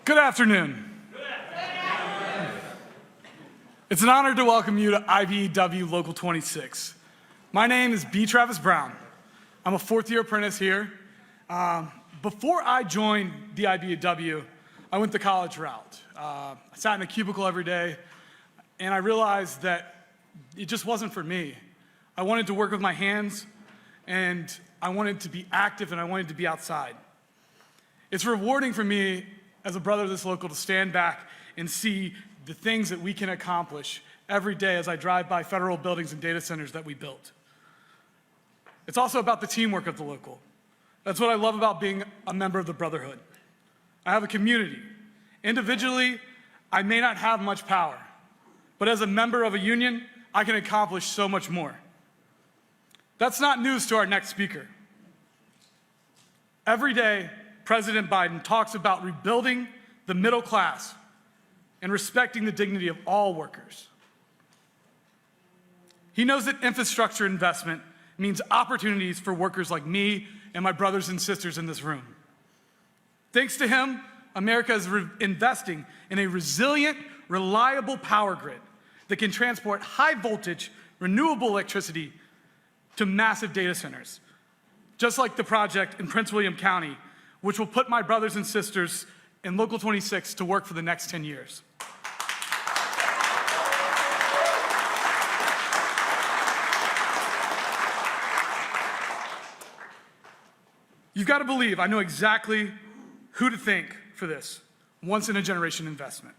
Good afternoon. It's an honor to welcome you to IBEW Local 26. My name is B. Travis Brown. I'm a fourth-year apprentice here. Before I joined the IBEW, I went the college route. I sat in a cubicle every day, and I realized that it just wasn't for me. I wanted to work with my hands, and I wanted to be active, and I wanted to be outside. It's rewarding for me as a brother of this local to stand back and see the things that we can accomplish every day as I drive by federal buildings and data centers that we built. It's also about the teamwork of the local. That's what I love about being a member of the Brotherhood. I have a community. Individually, I may not have much power, but as a member of a union, I can accomplish so much more. That's not news to our next speaker. Every day, President Biden talks about rebuilding the middle class and respecting the dignity of all workers. He knows that infrastructure investment means opportunities for workers like me and my brothers and sisters in this room. Thanks to him, America is investing in a resilient, reliable power grid that can transport high-voltage, renewable electricity to massive data centers, just like the project in Prince William County, which will put my brothers and sisters in Local 26 to work for the next 10 years. You've got to believe I know exactly who to thank for this once-in-a-generation investment.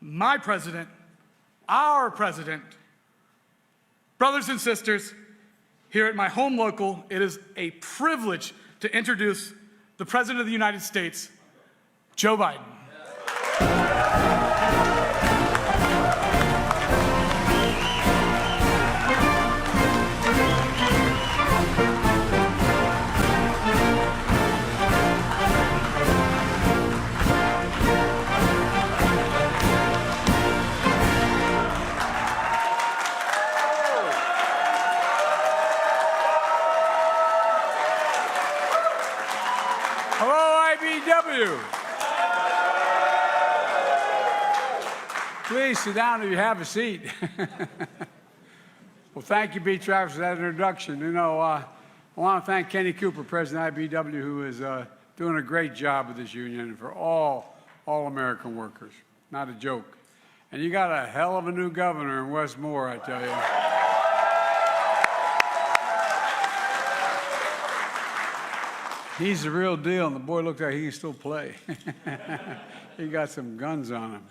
My president, our president, brothers and sisters, here at my home local, it is a privilege to introduce the President of the United States, Joe Biden. Please sit down if you have a seat. Well, thank you, B. Travis, for that introduction. You know, I want to thank Kenny Cooper, President of IBEW, who is doing a great job with this union and for all American workers. Not a joke. And you got a hell of a new governor in Wes Moore, I tell you. He's the real deal, and the boy looked like he can still play. He got some guns on him.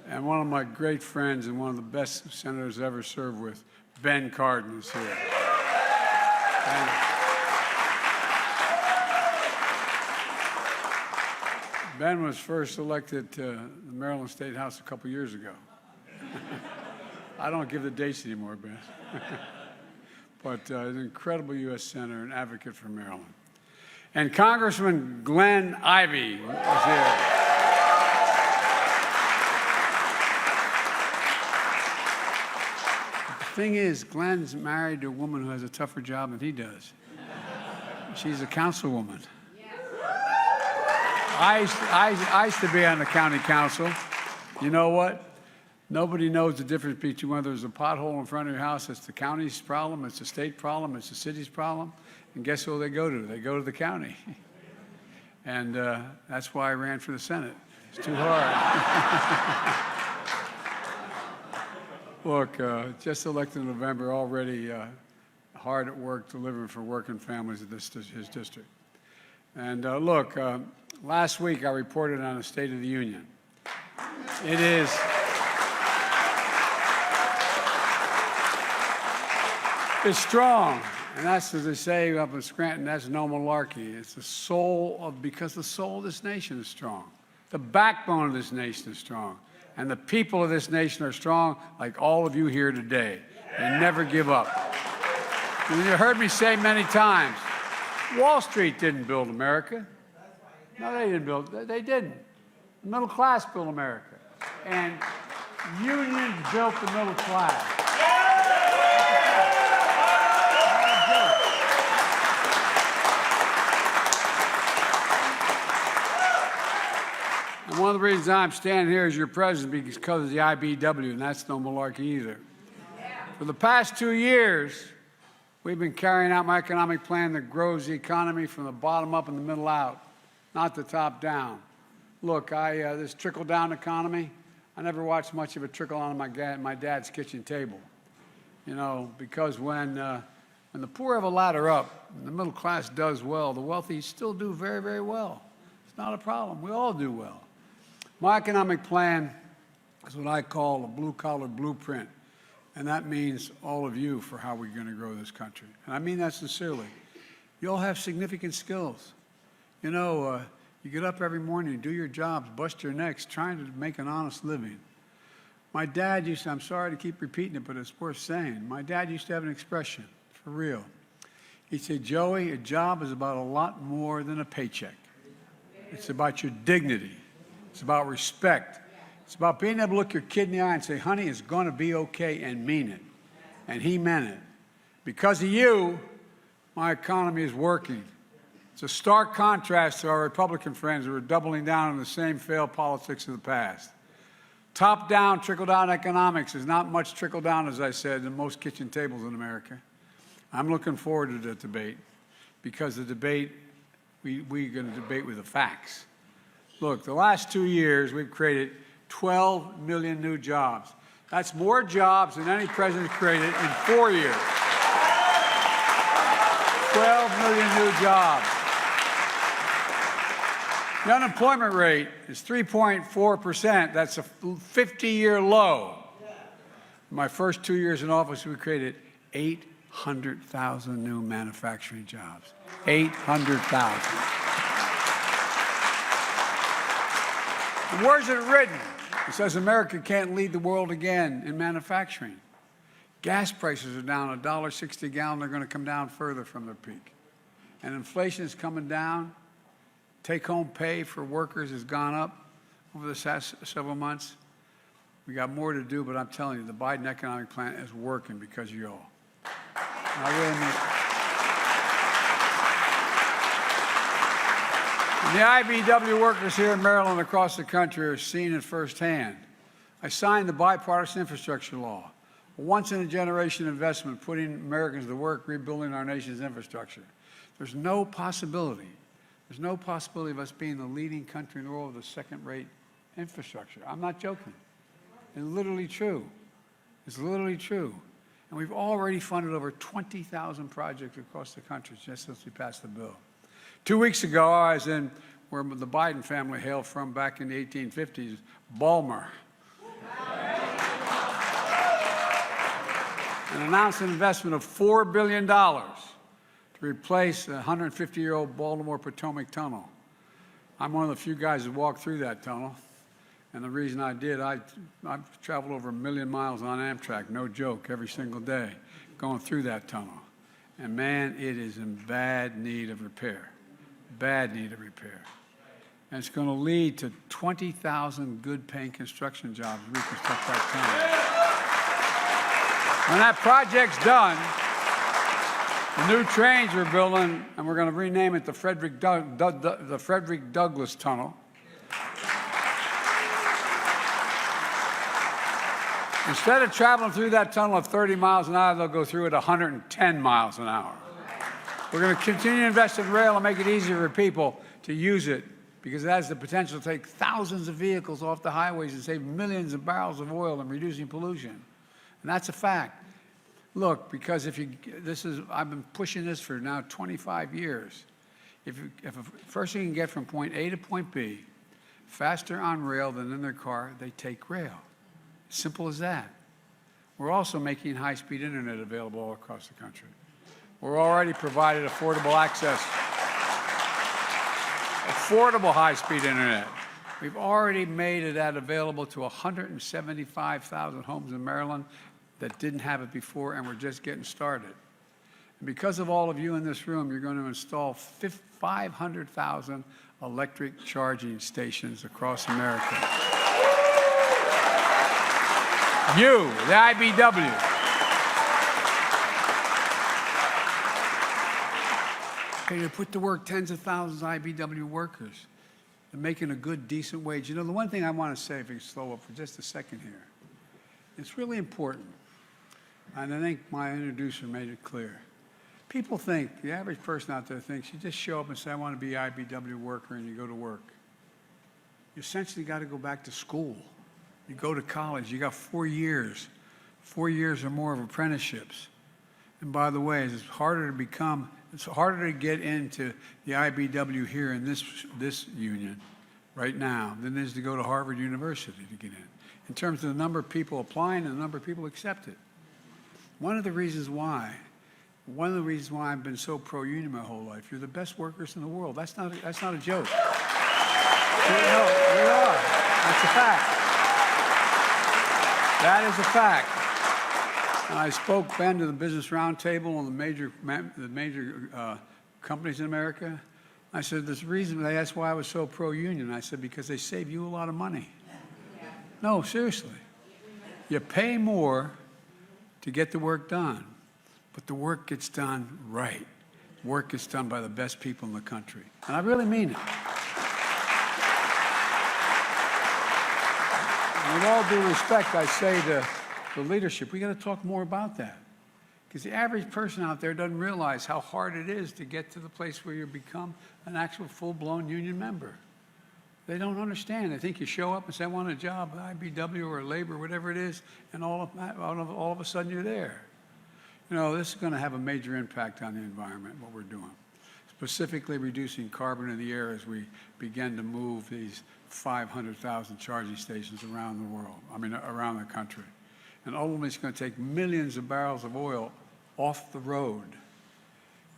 And one of my great friends and one of the best senators I ever served with, Ben Cardin, is here. Ben was first elected to the Maryland State House a couple years ago. I don't give the dates anymore, Ben. But an incredible U.S. Senator and advocate for Maryland. And Congressman Glenn Ivey is here. The thing is, Glenn's married to a woman who has a tougher job than he does. She's a councilwoman. I used to be on the county council. You know what? Nobody knows the difference between whether there's a pothole in front of your house, it's the county's problem, it's the state problem, it's the city's problem. And guess who they go to? They go to the county. And that's why I ran for the Senate. It's too hard. Look, just elected in November, already hard at work delivering for working families in his district. And look, last week I reported on the State of the Union. It is... It's strong, and that's, as they say up in Scranton, that's no malarkey. It's the soul of, because the soul of this nation is strong. The backbone of this nation is strong. And the people of this nation are strong, like all of you here today. They never give up. And you heard me say many times, Wall Street didn't build America. No, they didn't build, they didn't. The middle class built America. And unions built the middle class. one of the reasons I'm standing here as your president is because of the IBW, and that's no malarkey either. For the past 2 years, we've been carrying out my economic plan that grows the economy from the bottom up and the middle out, not the top down. Look, this trickle-down economy, I never watched much of it trickle on my dad's kitchen table. You know, because when the poor have a ladder up and the middle class does well, the wealthy still do very, very well. It's not a problem. We all do well. My economic plan is what I call a blue-collar blueprint, and that means all of you for how we're going to grow this country. And I mean that sincerely. You all have significant skills. You know, you get up every morning, you do your jobs, bust your necks, trying to make an honest living. My dad used to, I'm sorry to keep repeating it, but it's worth saying. My dad used to have an expression, for real. He'd say, Joey, a job is about a lot more than a paycheck. It's about your dignity. It's about respect. It's about being able to look your kid in the eye and say, honey, it's going to be okay, and mean it. And he meant it. Because of you, my economy is working. It's a stark contrast to our Republican friends who are doubling down on the same failed politics of the past. Top-down, trickle-down economics is not much trickle-down, as I said, in most kitchen tables in America. I'm looking forward to the debate because the debate, we're going to debate with the facts. Look, the last 2 years, we've created 12 million new jobs. That's more jobs than any president created in 4 years. 12 million new jobs. The unemployment rate is 3.4%. That's a 50-year low. In my first 2 years in office, we created 800,000 new manufacturing jobs. 800,000. And where's it written? It says America can't lead the world again in manufacturing. Gas prices are down $1.60 a gallon. They're going to come down further from their peak. And inflation is coming down. Take-home pay for workers has gone up over the past several months. We got more to do, but I'm telling you, the Biden economic plan is working because of you all. And I really mean it. And the IBW workers here in Maryland and across the country are seeing it firsthand. I signed the bipartisan infrastructure law, a once-in-a-generation investment putting Americans to work rebuilding our nation's infrastructure. There's no possibility of us being the leading country in the world with a second-rate infrastructure. I'm not joking. It's literally true. It's literally true. And we've already funded over 20,000 projects across the country just since we passed the bill. 2 weeks ago, I was in where the Biden family hailed from back in the 1850s, Balmer, and announced an investment of $4 billion to replace a 150-year-old Baltimore Potomac tunnel. I'm one of the few guys that walked through that tunnel. And the reason I did, I've traveled over 1 million miles on Amtrak, no joke, every single day, going through that tunnel. And man, it is in bad need of repair, bad need of repair. And it's going to lead to 20,000 good-paying construction jobs to reconstruct that tunnel. When that project's done, the new trains we're building, and we're going to rename it the Frederick Douglass Tunnel. Instead of traveling through that tunnel at 30 miles an hour, they'll go through it 110 miles an hour. We're going to continue to invest in rail and make it easier for people to use it because it has the potential to take thousands of vehicles off the highways and save millions of barrels of oil and reducing pollution. And that's a fact. Look, because I've been pushing this for now 25 years. If a person can get from point A to point B faster on rail than in their car, they take rail. Simple as that. We're also making high-speed internet available all across the country. We're already provided affordable access, affordable high-speed internet. We've already made that available to 175,000 homes in Maryland that didn't have it before, and we're just getting started. And because of all of you in this room, you're going to install 500,000 electric charging stations across America. You, the IBW. Okay, you put to work tens of thousands of IBW workers. They're making a good, decent wage. You know, the one thing I want to say, if you slow up for just a second here, it's really important, and I think my introducer made it clear. People think, the average person out there thinks, you just show up and say, I want to be an IBW worker, and you go to work. You essentially got to go back to school. You go to college. You got 4 years or more of apprenticeships. And by the way, it's harder to get into the IBW here in this union right now than it is to go to Harvard University to get in terms of the number of people applying and the number of people accepted. One of the reasons why I've been so pro-union my whole life, you're the best workers in the world. That's not a joke. No, we are. That's a fact. That is a fact. And I spoke, Ben, to the Business Roundtable on the major companies in America. I said, there's a reason. They asked why I was so pro-union. I said, because they save you a lot of money. No, seriously. You pay more to get the work done, but the work gets done right. Work gets done by the best people in the country. And I really mean it. And with all due respect, I say to the leadership, we got to talk more about that. Because the average person out there doesn't realize how hard it is to get to the place where you become an actual full-blown union member. They don't understand. They think you show up and say, I want a job at IBW or labor, whatever it is, and all of a sudden you're there. You know, this is going to have a major impact on the environment, what we're doing. Specifically reducing carbon in the air as we begin to move these 500,000 charging stations around the world, around the country. And ultimately, it's going to take millions of barrels of oil off the road.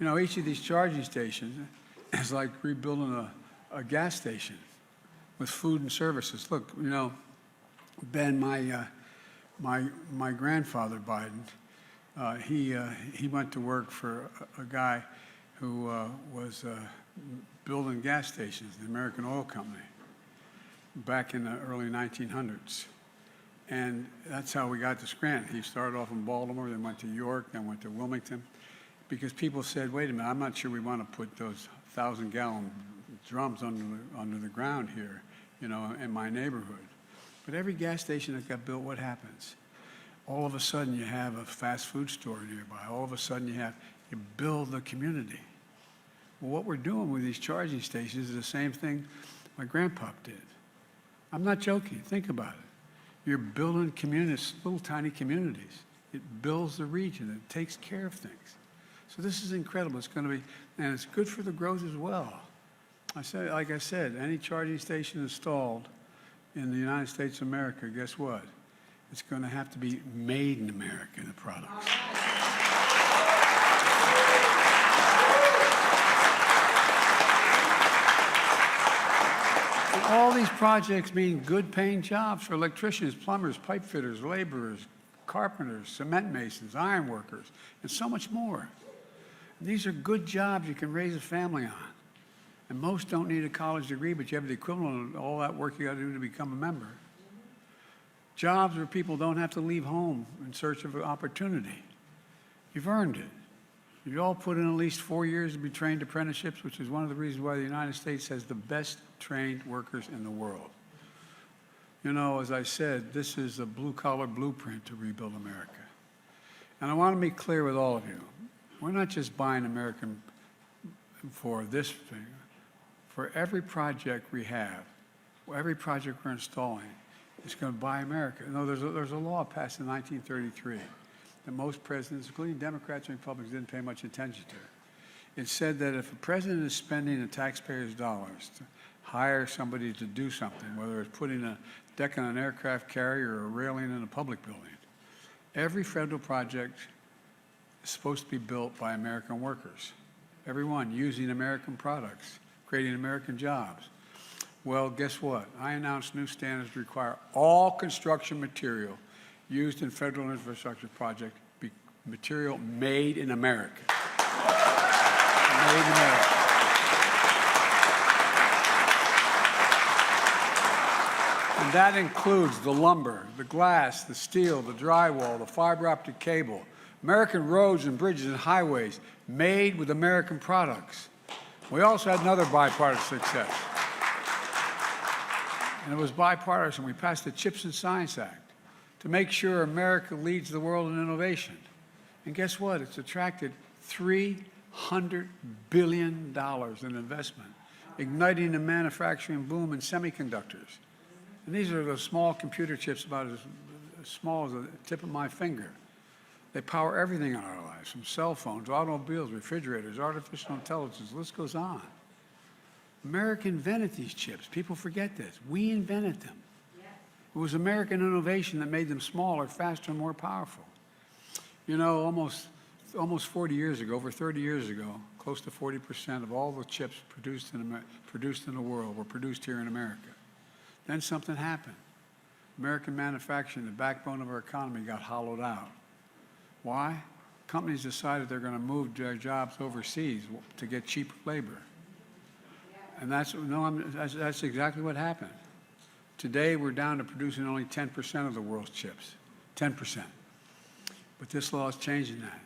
You know, each of these charging stations is like rebuilding a gas station with food and services. Look, you know, Ben, my grandfather Biden, he went to work for a guy who was building gas stations, the American Oil Company, back in the early 1900s. And that's how we got to Scranton. He started off in Baltimore, then went to York, then went to Wilmington, because people said, wait a minute, I'm not sure we want to put those 1,000-gallon drums under the ground here, you know, in my neighborhood. But every gas station that got built, what happens? All of a sudden you have a fast food store nearby. All of a sudden you build the community. Well, what we're doing with these charging stations is the same thing my grandpa did. I'm not joking. Think about it. You're building communities, little tiny communities. It builds the region. It takes care of things. So this is incredible. It's going to be, and it's good for the growth as well. Like I said, any charging station installed in the United States of America, guess what? It's going to have to be made in America, the products. And all these projects mean good paying jobs for electricians, plumbers, pipe fitters, laborers, carpenters, cement masons, iron workers, and so much more. And these are good jobs you can raise a family on. And most don't need a college degree, but you have the equivalent of all that work you got to do to become a member. Jobs where people don't have to leave home in search of an opportunity. You've earned it. You all put in at least 4 years to be trained apprenticeships, which is one of the reasons why the United States has the best trained workers in the world. You know, as I said, this is a blue-collar blueprint to rebuild America. And I want to be clear with all of you. We're not just buying American for this thing. For every project we have, every project we're installing, it's going to buy America. You know, there's a law passed in 1933 that most presidents, including Democrats and Republicans, didn't pay much attention to. It said that if a president is spending the taxpayers' dollars to hire somebody to do something, whether it's putting a deck on an aircraft carrier or a railing in a public building, every federal project is supposed to be built by American workers. Every one using American products, creating American jobs. Well, guess what? I announced new standards to require all construction material used in federal infrastructure projects be material made in America. Made in America. And that includes the lumber, the glass, the steel, the drywall, the fiber optic cable, American roads and bridges and highways made with American products. We also had another bipartisan success. and it was bipartisan. We passed the Chips and Science Act to make sure America leads the world in innovation. And guess what? It's attracted $300 billion in investment, igniting the manufacturing boom in semiconductors. And these are the small computer chips about as small as the tip of my finger. They power everything in our lives, from cell phones, automobiles, refrigerators, artificial intelligence, the list goes on. America invented these chips. People forget this. We invented them. It was American innovation that made them smaller, faster, and more powerful. You know, almost 40 years ago, over 30 years ago, close to 40% of all the chips produced in the world were produced here in America. Then something happened. American manufacturing, the backbone of our economy, got hollowed out. Why? Companies decided they're going to move their jobs overseas to get cheaper labor. And that's exactly what happened. Today, we're down to producing only 10% of the world's chips, 10%. But this law is changing that.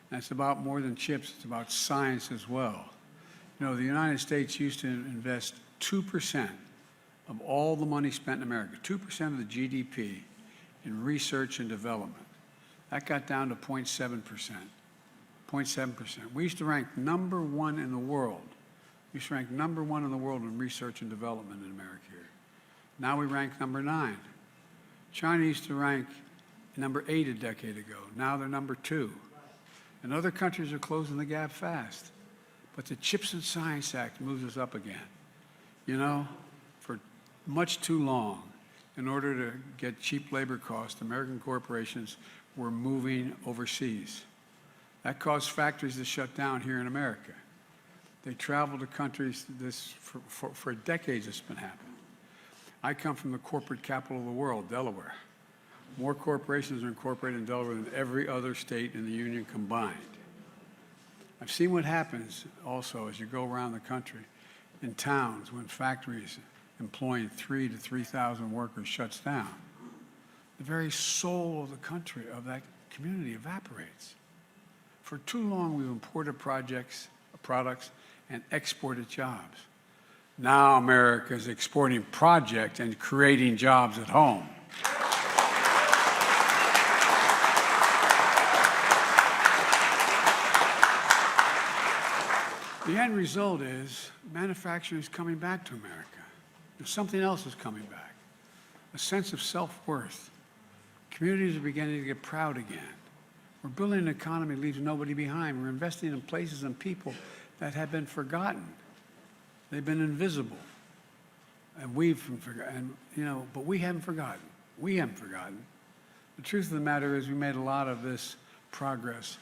And it's about more than chips, it's about science as well. You know, the United States used to invest 2% of all the money spent in America, 2% of the GDP in research and development. That got down to 0.7%. 0.7%. We used to rank #1 in the world. We used to rank #1 in the world in research and development in America here. Now we rank #9. China used to rank #8 a decade ago. Now they're #2. And other countries are closing the gap fast. But the Chips and Science Act moves us up again. You know, for much too long, in order to get cheap labor costs, American corporations were moving overseas. That caused factories to shut down here in America. They traveled to countries, for decades it's been happening. I come from the corporate capital of the world, Delaware. More corporations are incorporated in Delaware than every other state in the union combined. I've seen what happens also as you go around the country in towns when factories employing 3,000 to 3,000 workers shuts down. The very soul of the country, of that community, evaporates. For too long, we've imported products and exported jobs. Now America is exporting projects and creating jobs at home. The end result is manufacturing is coming back to America. And something else is coming back, a sense of self-worth. Communities are beginning to get proud again. We're building an economy that leaves nobody behind. We're investing in places and people that have been forgotten. They've been invisible. And we've forgotten, you know, but we haven't forgotten. We haven't forgotten. The truth of the matter is we made a lot of this progress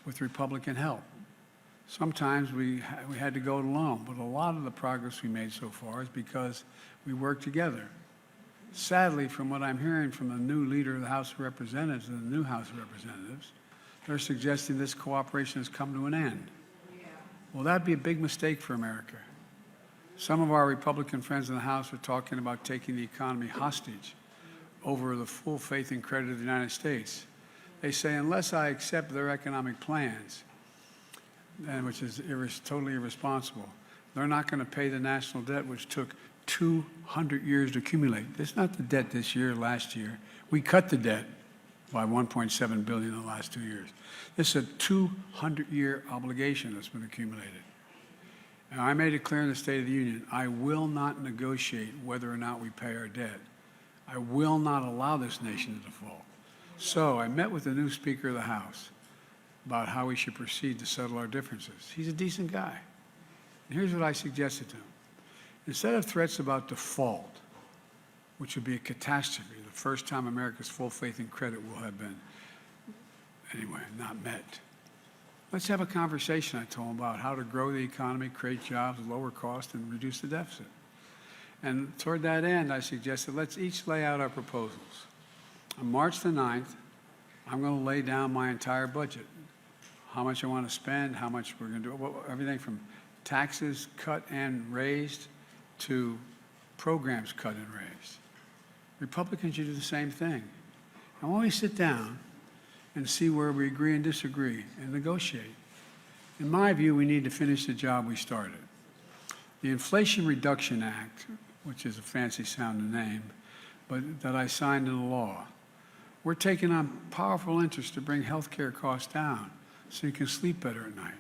with Republican help. Sometimes we had to go it alone, but a lot of the progress we made so far is because we worked together. Sadly, from what I'm hearing from the new leader of the House of Representatives and the new House of Representatives, they're suggesting this cooperation has come to an end. Well, that'd be a big mistake for America. Some of our Republican friends in the House are talking about taking the economy hostage over the full faith and credit of the United States. They say, unless I accept their economic plans, and which is totally irresponsible, they're not going to pay the national debt, which took 200 years to accumulate. It's not the debt this year, last year. We cut the debt by $1.7 billion in the last 2 years. This is a 200-year obligation that's been accumulated. And I made it clear in the State of the Union, I will not negotiate whether or not we pay our debt. I will not allow this nation to default. So I met with the new Speaker of the House about how we should proceed to settle our differences. He's a decent guy. And here's what I suggested to him. Instead of threats about default, which would be a catastrophe, the first time America's full faith and credit will have been, anyway, not met. Let's have a conversation, I told him, about how to grow the economy, create jobs, lower costs, and reduce the deficit. And toward that end, I suggested let's each lay out our proposals. On March the 9th, I'm going to lay down my entire budget, how much I want to spend, how much we're going to do, everything from taxes cut and raised to programs cut and raised. Republicans should do the same thing. And when we sit down and see where we agree and disagree and negotiate, in my view, we need to finish the job we started. The Inflation Reduction Act which is a fancy sounding name, but that I signed into law. We're taking on powerful interest to bring health care costs down so you can sleep better at night.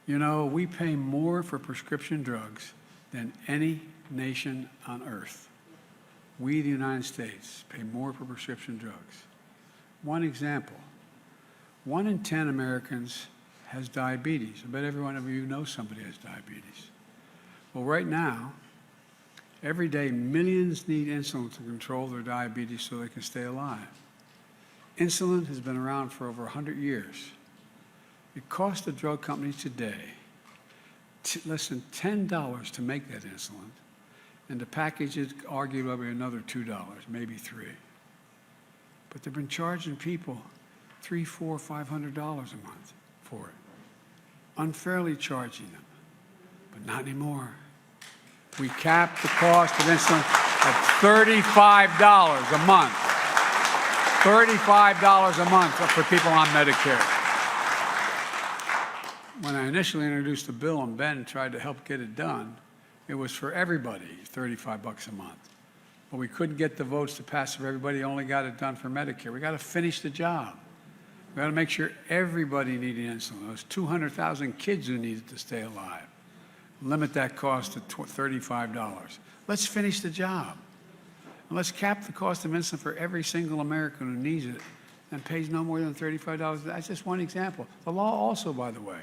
You know, we pay more for prescription drugs than any nation on earth. We, the United States, pay more for prescription drugs. One example, 1 in 10 Americans has diabetes. I bet every one of you knows somebody has diabetes. Well, right now, every day, millions need insulin to control their diabetes so they can stay alive. Insulin has been around for over 100 years. It costs the drug companies today less than $10 to make that insulin, and to package it, arguably another $2, maybe $3. But they've been charging people $300, $400, $500 a month for it, unfairly charging them, but not anymore. We capped the cost of insulin at $35 a month. $35 a month for people on Medicare. When I initially introduced the bill and Ben tried to help get it done, it was for everybody, $35 a month. But we couldn't get the votes to pass for everybody, only got it done for Medicare. We got to finish the job. We got to make sure everybody needed insulin. Those 200,000 kids who needed to stay alive. Limit that cost to $35. Let's finish the job. And let's cap the cost of insulin for every single American who needs it and pays no more than $35. That's just one example. The law also, by the way,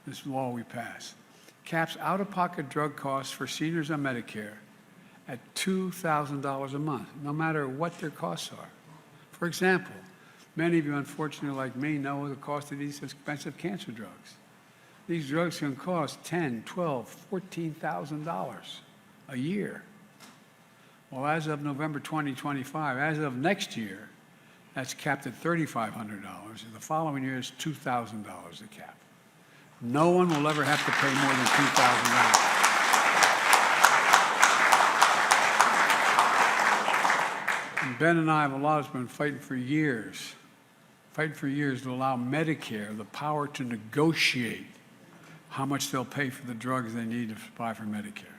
this law we passed, caps out-of-pocket drug costs for seniors on Medicare at $2,000 a month, no matter what their costs are. For example, many of you, unfortunately, like me, know the cost of these expensive cancer drugs. These drugs can cost $10,000, $12,000, $14,000 a year. Well, as of November 2025, as of next year, that's capped at $3,500, and the following year is $2,000 a cap. No one will ever have to pay more than $2,000. And Ben and I have a lot of been fighting for years to allow Medicare the power to negotiate how much they'll pay for the drugs they need to buy for Medicare.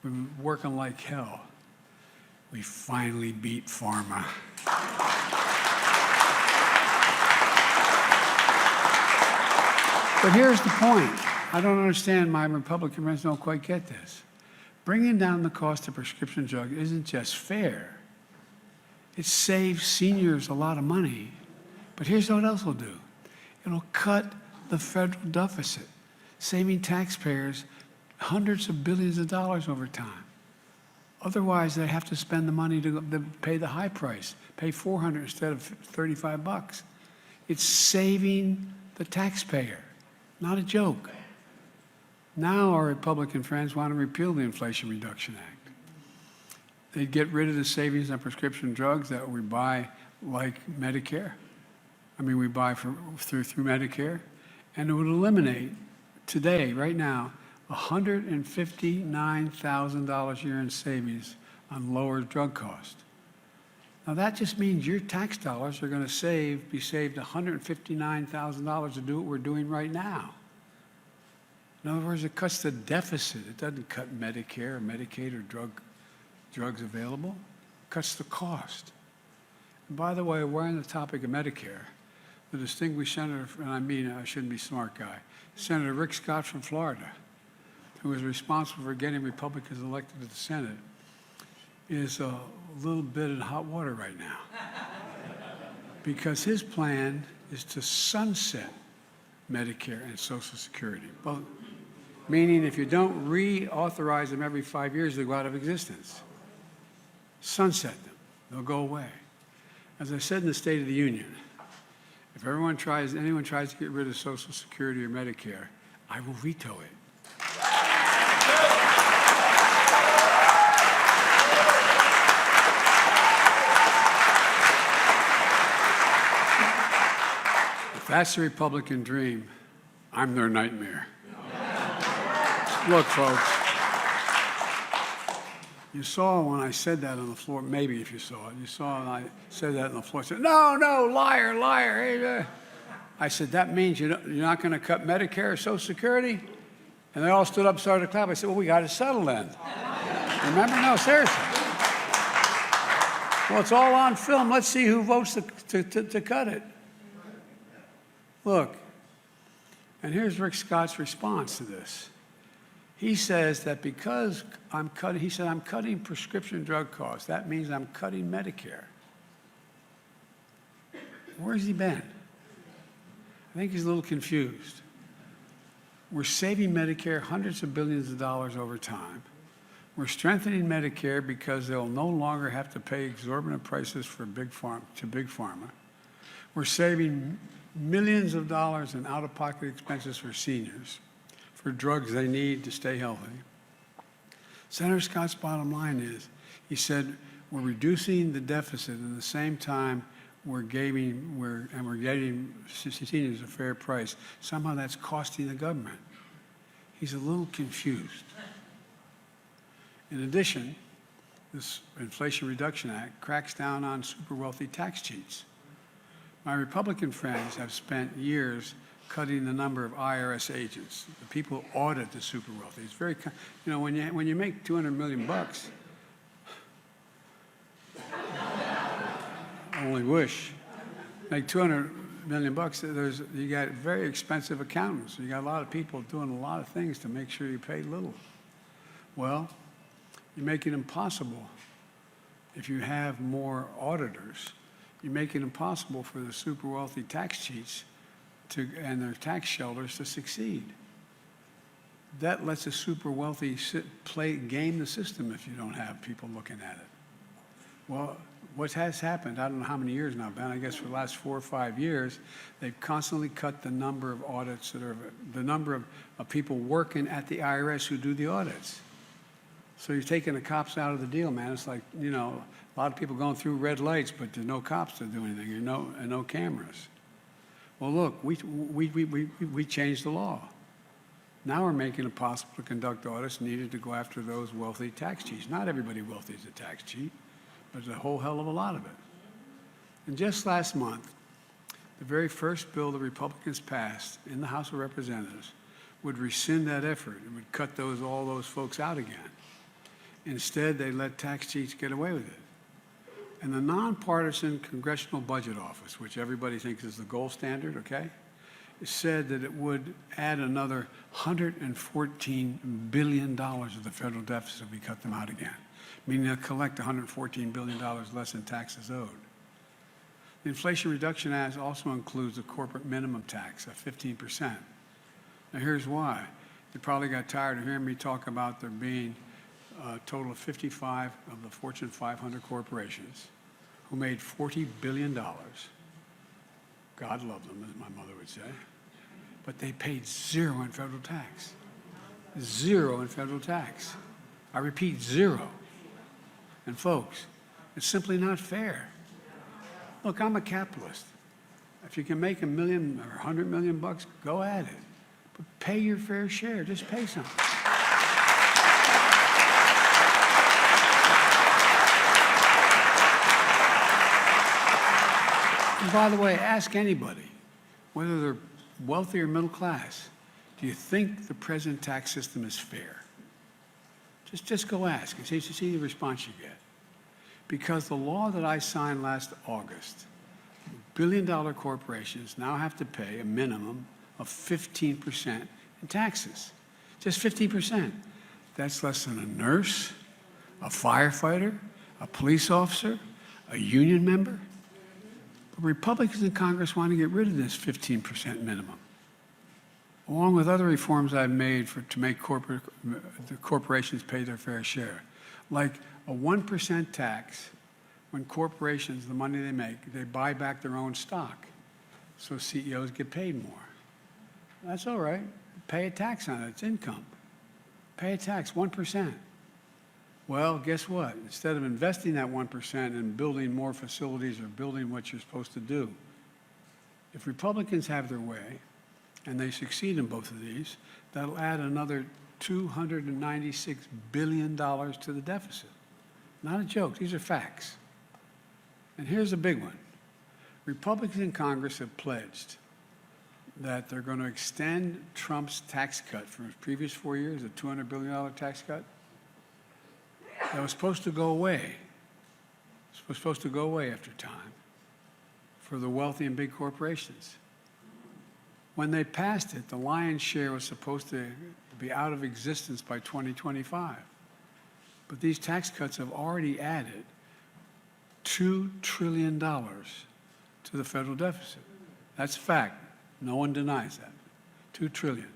We've been working like hell. We finally beat Pharma. But here's the point. I don't understand, my Republican friends don't quite get this. Bringing down the cost of prescription drugs isn't just fair. It saves seniors a lot of money. But here's what else it'll do. It'll cut the federal deficit, saving taxpayers hundreds of billions of dollars over time. Otherwise, they have to spend the money to pay the high price, pay $400 instead of $35. It's saving the taxpayer. Not a joke. Now our Republican friends want to repeal the Inflation Reduction Act. They'd get rid of the savings on prescription drugs that we buy like Medicare. We buy through Medicare. And it would eliminate today, right now, $159,000 a year in savings on lower drug cost. Now that just means your tax dollars are going to be saved $159,000 to do what we're doing right now. In other words, it cuts the deficit. It doesn't cut Medicare or Medicaid or drugs available. It cuts the cost. And by the way, we're on the topic of Medicare. The distinguished senator, and I shouldn't be a smart guy, Senator Rick Scott from Florida, who is responsible for getting Republicans elected to the Senate, is a little bit in hot water right now. Because his plan is to sunset Medicare and Social Security. Well, meaning if you don't reauthorize them every 5 years, they go out of existence. Sunset them. They'll go away. As I said in the State of the Union, if anyone tries to get rid of Social Security or Medicare, I will veto it. If that's the Republican dream, I'm their nightmare. Look, folks, you saw when I said that on the floor, maybe if you saw it, you saw when I said that on the floor, I said, no, liar, liar. I said, that means you're not going to cut Medicare or Social Security? And they all stood up and started to clap. I said, well, we got to settle then. Remember? No, seriously. Well, it's all on film. Let's see who votes to cut it. Look, and here's Rick Scott's response to this. He says that because I'm cutting prescription drug costs, that means I'm cutting Medicare. Where's he been? I think he's a little confused. We're saving Medicare hundreds of billions of dollars over time. We're strengthening Medicare because they'll no longer have to pay exorbitant prices for Big Pharma. We're saving millions of dollars in out-of-pocket expenses for seniors, for drugs they need to stay healthy. Senator Scott's bottom line is, he said, we're reducing the deficit and at the same time we're getting seniors a fair price. Somehow that's costing the government. He's a little confused. In addition, this Inflation Reduction Act cracks down on super wealthy tax cheats. My Republican friends have spent years cutting the number of IRS agents, the people who audit the super wealthy. It's very, when you make $200 million, I only wish, make $200 million, you got very expensive accountants. You got a lot of people doing a lot of things to make sure you pay little. Well, you make it impossible if you have more auditors. You make it impossible for the super wealthy tax cheats and their tax shelters to succeed. That lets the super wealthy game the system if you don't have people looking at it. Well, what has happened, I don't know how many years now, Ben, I guess for the last 4 or 5 years, they've constantly cut the number of audits the number of people working at the IRS who do the audits. So you're taking the cops out of the deal, man. It's like, a lot of people going through red lights, but there's no cops to do anything, and no cameras. Well, look, we changed the law. Now we're making it possible to conduct audits needed to go after those wealthy tax cheats. Not everybody wealthy is a tax cheat, but there's a whole hell of a lot of it. And just last month, the very first bill the Republicans passed in the House of Representatives would rescind that effort and would cut all those folks out again. Instead, they let tax cheats get away with it. And the nonpartisan Congressional Budget Office, which everybody thinks is the gold standard, okay, it said that it would add another $114 billion of the federal deficit if we cut them out again, meaning they'll collect $114 billion less in taxes owed. The Inflation Reduction Act also includes a corporate minimum tax of 15%. Now, here's why. You probably got tired of hearing me talk about there being a total of 55 of the Fortune 500 corporations who made $40 billion. God love them, as my mother would say. But they paid zero in federal tax. Zero in federal tax. I repeat, zero. And folks, it's simply not fair. Look, I'm a capitalist. If you can make $1 million or $100 million, go at it. But pay your fair share. Just pay something. And by the way, ask anybody, whether they're wealthy or middle class, do you think the present tax system is fair? Just go ask and see the response you get. Because the law that I signed last August, billion-dollar corporations now have to pay a minimum of 15% in taxes. Just 15%. That's less than a nurse, a firefighter, a police officer, a union member. But Republicans in Congress want to get rid of this 15% minimum, along with other reforms I've made to make the corporations pay their fair share, like a 1% tax when corporations, the money they make, they buy back their own stock, so CEOs get paid more. That's all right. Pay a tax on it. It's income. Pay a tax, 1%. Well, guess what? Instead of investing that 1% and building more facilities or building what you're supposed to do, if Republicans have their way, and they succeed in both of these, that'll add another $296 billion to the deficit. Not a joke. These are facts. And here's a big one. Republicans in Congress have pledged that they're going to extend Trump's tax cut from his previous 4 years, a $200 billion tax cut. that was supposed to go away. It was supposed to go away after time for the wealthy and big corporations. When they passed it, the lion's share was supposed to be out of existence by 2025. But these tax cuts have already added $2 trillion to the federal deficit. That's a fact. No one denies that. $2 trillion.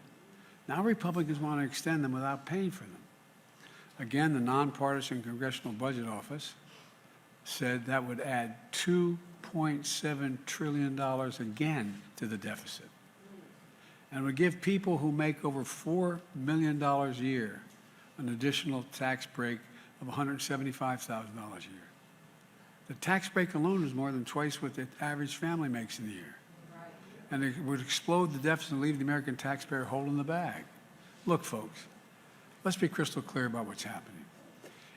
Now Republicans want to extend them without paying for them. Again, the nonpartisan Congressional Budget Office said that would add $2.7 trillion again to the deficit. And would give people who make over $4 million a year an additional tax break of $175,000 a year. The tax break alone is more than twice what the average family makes in a year. And it would explode the deficit and leave the American taxpayer holding the bag. Look, folks, let's be crystal clear about what's happening.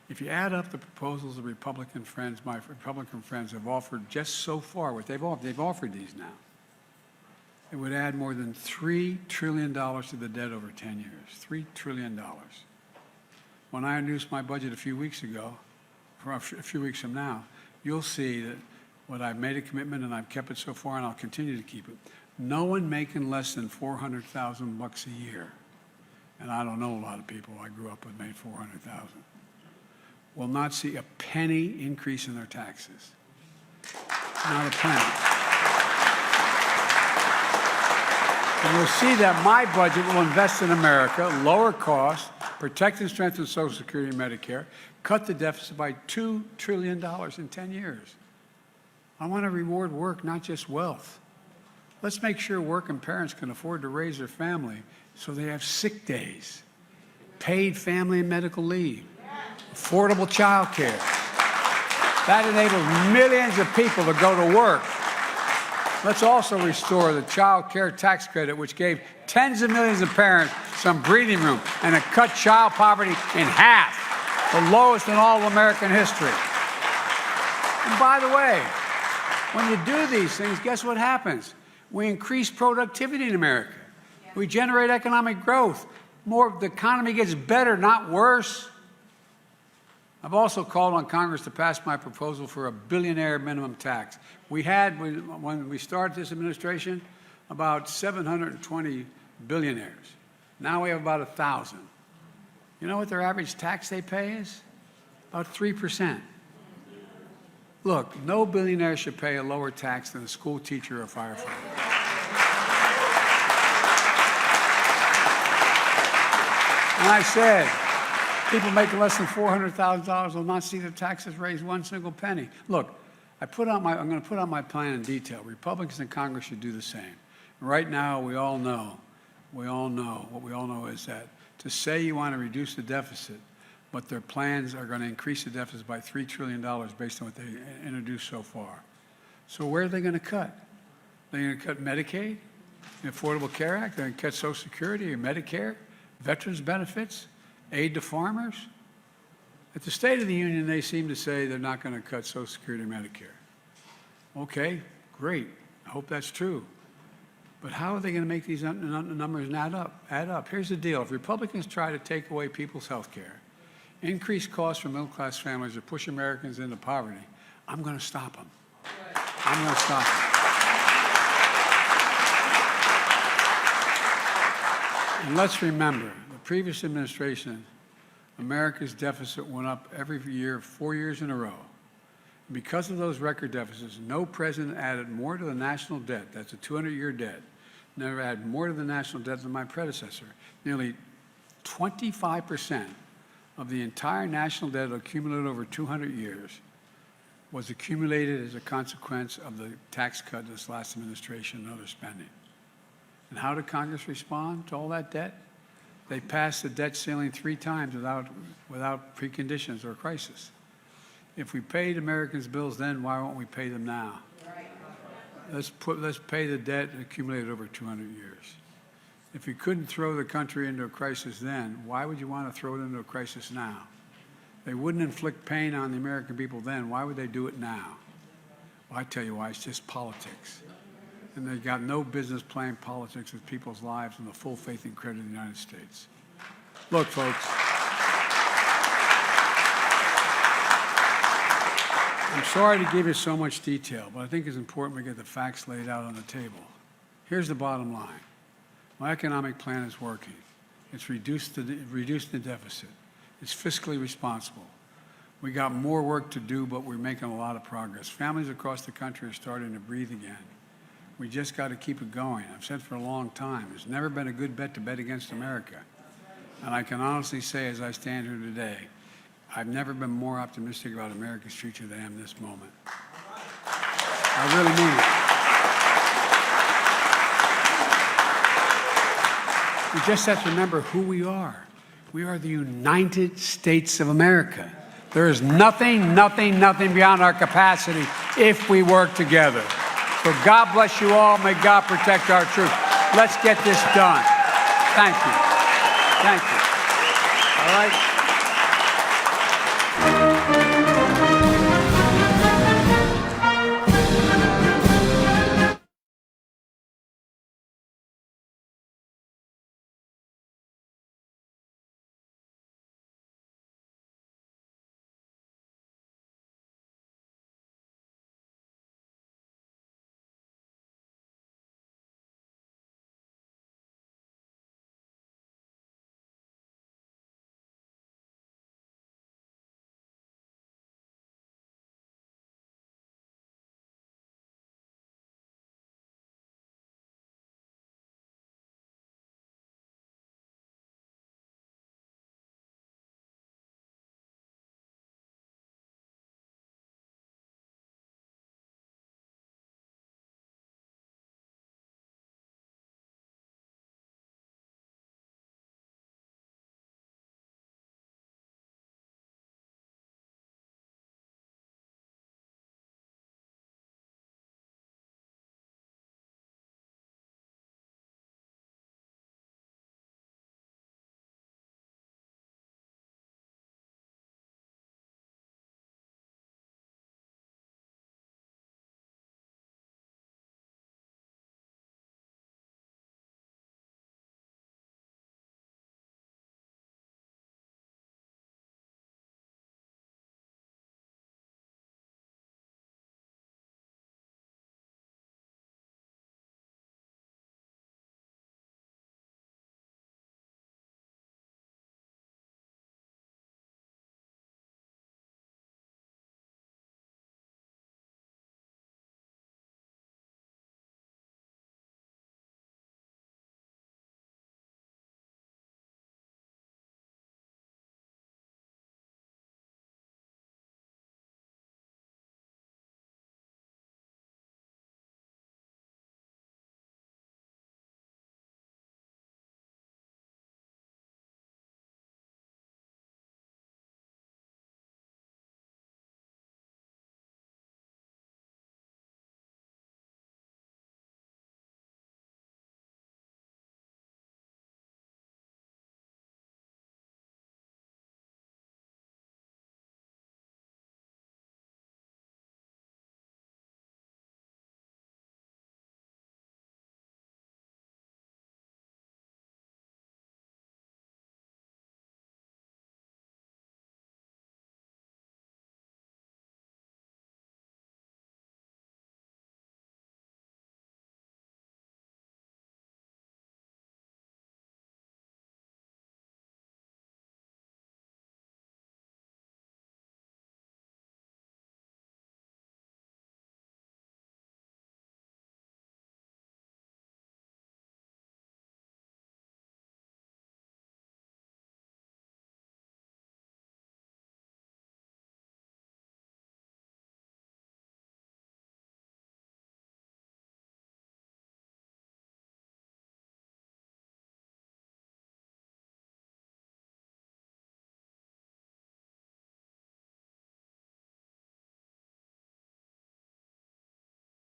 If you add up the proposals of Republican friends, my Republican friends have offered just so far, what they've offered these now, it would add more than $3 trillion to the debt over 10 years. $3 trillion. When I introduced my budget a few weeks ago, a few weeks from now, you'll see that what I've made a commitment and I've kept it so far and I'll continue to keep it. No one making less than $400,000 a year, and I don't know a lot of people I grew up with made $400,000, will not see a penny increase in their taxes. Not a penny. And you'll see that my budget will invest in America, lower costs, protect and strengthen Social Security and Medicare, cut the deficit by $2 trillion in 10 years. I want to reward work, not just wealth. Let's make sure working parents can afford to raise their family so they have sick days, paid family and medical leave, affordable child care. That enables millions of people to go to work. Let's also restore the child care tax credit, which gave tens of millions of parents some breathing room, and it cut child poverty in half, the lowest in all of American history. And by the way, when you do these things, guess what happens? We increase productivity in America. We generate economic growth. The economy gets better, not worse. I've also called on Congress to pass my proposal for a billionaire minimum tax. We had, when we started this administration, about 720 billionaires. Now we have about 1,000. You know what their average tax they pay is? About 3%. Look, no billionaire should pay a lower tax than a school teacher or firefighter. And I said, people making less than $400,000 will not see their taxes raise one single penny. Look, I'm going to put out my plan in detail. Republicans in Congress should do the same. Right now, what we all know is that to say you want to reduce the deficit, but their plans are going to increase the deficit by $3 trillion based on what they introduced so far. So where are they going to cut? They're going to cut Medicaid, the Affordable Care Act, they're going to cut Social Security or Medicare, veterans benefits, aid to farmers. At the State of the Union, they seem to say they're not going to cut Social Security or Medicare. Okay, great. I hope that's true. But how are they going to make these numbers add up? Here's the deal. If Republicans try to take away people's health care, increase costs for middle-class families, or push Americans into poverty, I'm going to stop them. I'm going to stop them. And let's remember, the previous administration, America's deficit went up every year, 4 years in a row. Because of those record deficits, no president added more to the national debt, that's a 200-year debt, never added more to the national debt than my predecessor. Nearly 25% of the entire national debt accumulated over 200 years was accumulated as a consequence of the tax cut of this last administration and other spending. And how did Congress respond to all that debt? They passed the debt ceiling 3 times without preconditions or crisis. If we paid Americans' bills then, why won't we pay them now? Let's pay the debt accumulated over 200 years. If we couldn't throw the country into a crisis then, why would you want to throw it into a crisis now? They wouldn't inflict pain on the American people then. Why would they do it now? Well, I tell you why. It's just politics. And they've got no business playing politics with people's lives and the full faith and credit of the United States. Look, folks. I'm sorry to give you so much detail, but I think it's important we get the facts laid out on the table. Here's the bottom line. My economic plan is working. It's reduced the deficit. It's fiscally responsible. We got more work to do, but we're making a lot of progress. Families across the country are starting to breathe again. We just got to keep it going. I've said for a long time, it's never been a good bet to bet against America. And I can honestly say, as I stand here today, I've never been more optimistic about America's future than I am this moment. I really mean it. We just have to remember who we are. We are the United States of America. There is nothing beyond our capacity if we work together. So God bless you all. May God protect our troops. Let's get this done. Thank you. Thank you. All right.